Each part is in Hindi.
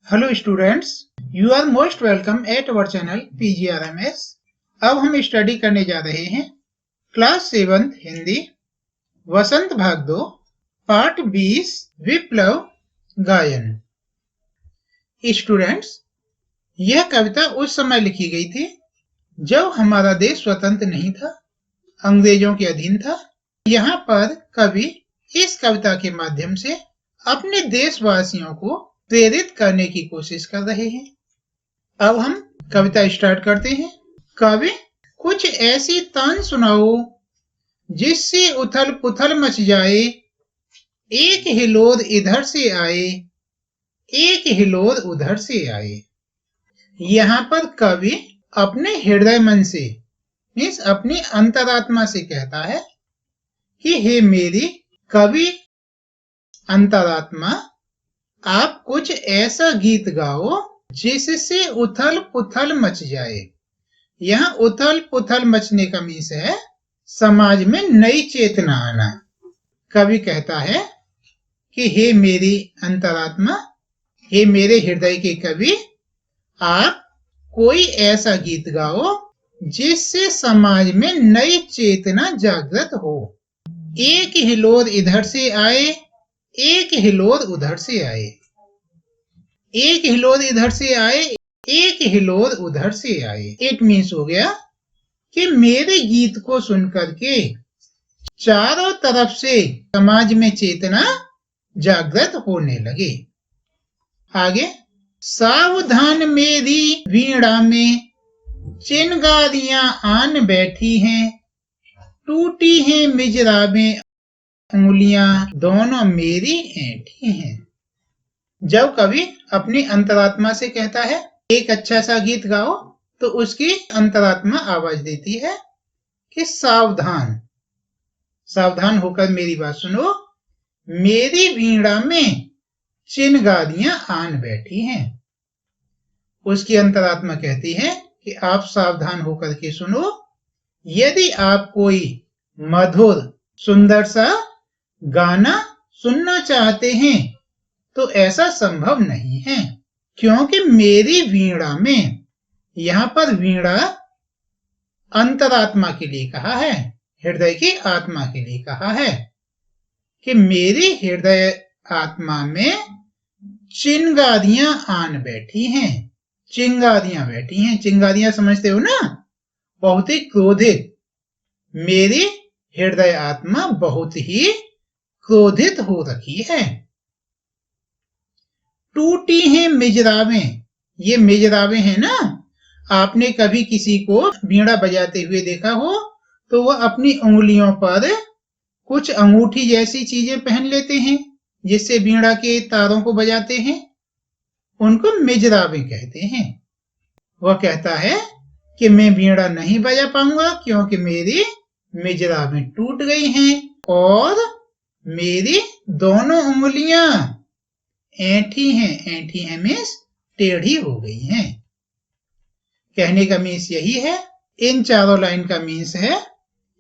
Hello students, you are most welcome at our channel PGRMS। अब हम स्टडी करने जा रहे हैं क्लास 7 हिंदी वसंत भाग 2 पार्ट 20 विप्लव गायन। स्टूडेंट्स, यह कविता उस समय लिखी गई थी जब हमारा देश स्वतंत्र नहीं था, अंग्रेजों के अधीन था। यहाँ पर कवि इस कविता के माध्यम से अपने देशवासियों को प्रेरित करने की कोशिश कर रहे हैं। अब हम कविता स्टार्ट करते हैं। कवि, कुछ ऐसी तान सुनाओ जिससे उथल पुथल मच जाए, एक हिलोर इधर से आए, एक हिलोर उधर से आए। यहाँ पर कवि अपने हृदय मन से मीन्स अपनी अंतरात्मा से कहता है कि हे मेरी कवि अंतरात्मा, आप कुछ ऐसा गीत गाओ जिससे उथल पुथल मच जाए। यहाँ उथल पुथल मचने का मीन्स है समाज में नई चेतना आना। कवि कहता है कि हे मेरी अंतरात्मा, हे मेरे हृदय के कवि, आप कोई ऐसा गीत गाओ जिससे समाज में नई चेतना जागृत हो। एक हिलोर इधर से आए, एक हिलोर उधर से आए। एक हिलोर इधर से आए, एक हिलोर उधर से आए। इट मीन्स हो गया कि मेरे गीत को सुनकर के चारों तरफ से समाज में चेतना जागृत होने लगे। आगे, सावधान मेरी वीणा में चिनगारियां आन बैठी हैं, टूटी हैं मिजराबें उंगलियां दोनों मेरी ऐंठी हैं। जब कवि अपनी अंतरात्मा से कहता है एक अच्छा सा गीत गाओ, तो उसकी अंतरात्मा आवाज देती है कि सावधान, सावधान होकर मेरी बात सुनो, मेरी वीणा में चिनगारियां आन बैठी हैं। उसकी अंतरात्मा कहती है कि आप सावधान होकर के सुनो, यदि आप कोई मधुर सुंदर सा गाना सुनना चाहते हैं तो ऐसा संभव नहीं है, क्योंकि मेरी वीणा में, यहाँ पर वीणा अंतरात्मा के लिए कहा है, हृदय की आत्मा के लिए कहा है कि मेरी हृदय आत्मा में चिंगारियां आन बैठी हैं। चिंगारियां बैठी हैं, चिंगारियां समझते हो ना, बहुत ही क्रोधित। मेरी हृदय आत्मा बहुत ही क्रोधित हो रखी है। टूटी हैं मिजराबें, ये मिजराबें हैं ना, आपने कभी किसी को वीणा बजाते हुए देखा हो तो वह अपनी उंगलियों पर कुछ अंगूठी जैसी चीजें पहन लेते हैं जिससे वीणा के तारों को बजाते हैं, उनको मिजराबें कहते हैं। वह कहता है कि मैं वीणा नहीं बजा पाऊंगा क्योंकि मेरी मिजराबें टूट गई हैं और मेरी दोनों उंगलियां ऐंठी हैं मीन्स टेढ़ी हो गई हैं। कहने का मीन्स यही है, इन चारों लाइन का मीन्स है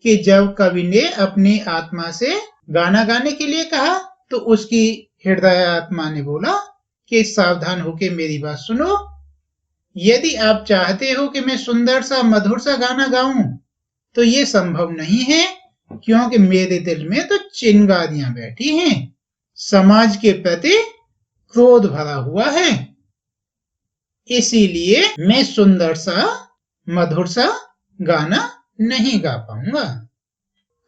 कि जब कवि ने अपनी आत्मा से गाना गाने के लिए कहा तो उसकी हृदय आत्मा ने बोला कि सावधान होके मेरी बात सुनो, यदि आप चाहते हो कि मैं सुंदर सा मधुर सा गाना गाऊं तो ये संभव नहीं है, क्योंकि मेरे दिल में तो चिंगारियां बैठी हैं, समाज के प्रति क्रोध भरा हुआ है, इसीलिए मैं सुंदर सा मधुर सा गाना नहीं गा पाऊंगा।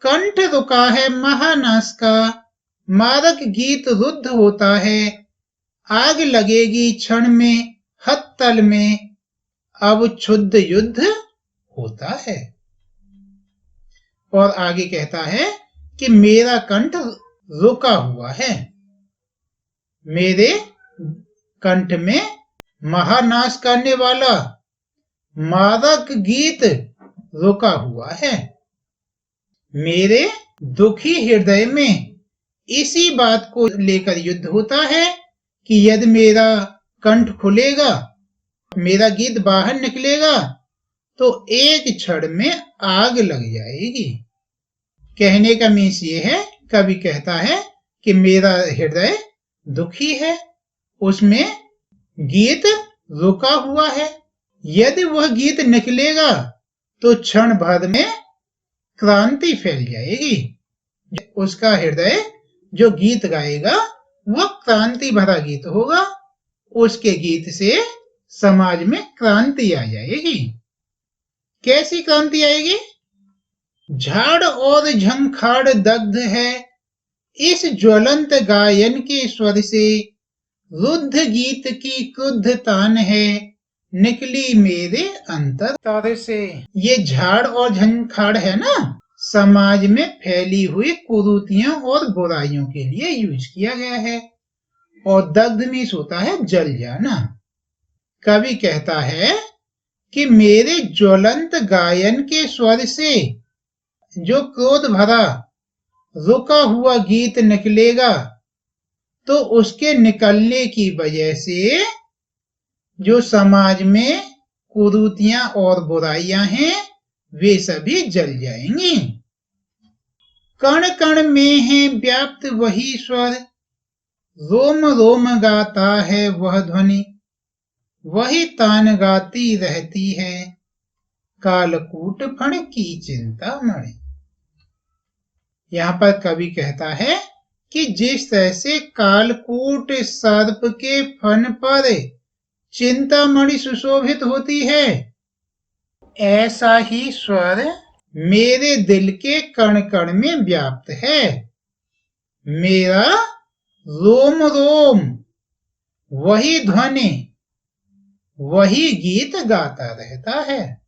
कंठ रुका है महानाश का, मारक गीत रुद्ध होता है, आग लगेगी क्षण में हत्तल में, अब क्षुद्ध युद्ध होता है। और आगे कहता है कि मेरा कंठ रुका हुआ है, मेरे कंठ में महानाश करने वाला मादक गीत रुका हुआ है। मेरे दुखी हृदय में इसी बात को लेकर युद्ध होता है कि यदि मेरा कंठ खुलेगा, मेरा गीत बाहर निकलेगा तो एक क्षण में आग लग जाएगी। कहने का मीन्स ये है, कवि कहता है कि मेरा हृदय दुखी है, उसमें गीत रुका हुआ है। यदि वह गीत निकलेगा तो क्षण भर में क्रांति फैल जाएगी। उसका हृदय जो गीत गाएगा वह क्रांति भरा गीत होगा। उसके गीत से समाज में क्रांति आ जाएगी। कैसी क्रांति आएगी? झाड़ और झंखाड़ दग्ध है इस ज्वलंत गायन के स्वर से, रुद्ध गीत की क्रुद्ध तान है निकली मेरे अंतर से। ये झाड़ और झंखाड़ है ना, समाज में फैली हुई कुरीतियों और बुराइयों के लिए यूज किया गया है। और दग्ध मीन्स होता है जल जाना। कवि कहता है कि मेरे ज्वलंत गायन के स्वर से जो क्रोध भरा रुका हुआ गीत निकलेगा तो उसके निकलने की वजह से जो समाज में कुरीतियां और बुराइयां हैं वे सभी जल जाएंगी। कण कण में है व्याप्त वही स्वर, रोम रोम गाता है वह ध्वनि, वही तान गाती रहती है कालकूट फण की चिंता मणि। यहाँ पर कवि कहता है कि जिस तरह से कालकूट सर्प के फन पर चिंतामणि सुशोभित होती है, ऐसा ही स्वर मेरे दिल के कण कण में व्याप्त है। मेरा रोम रोम वही ध्वनि वही गीत गाता रहता है।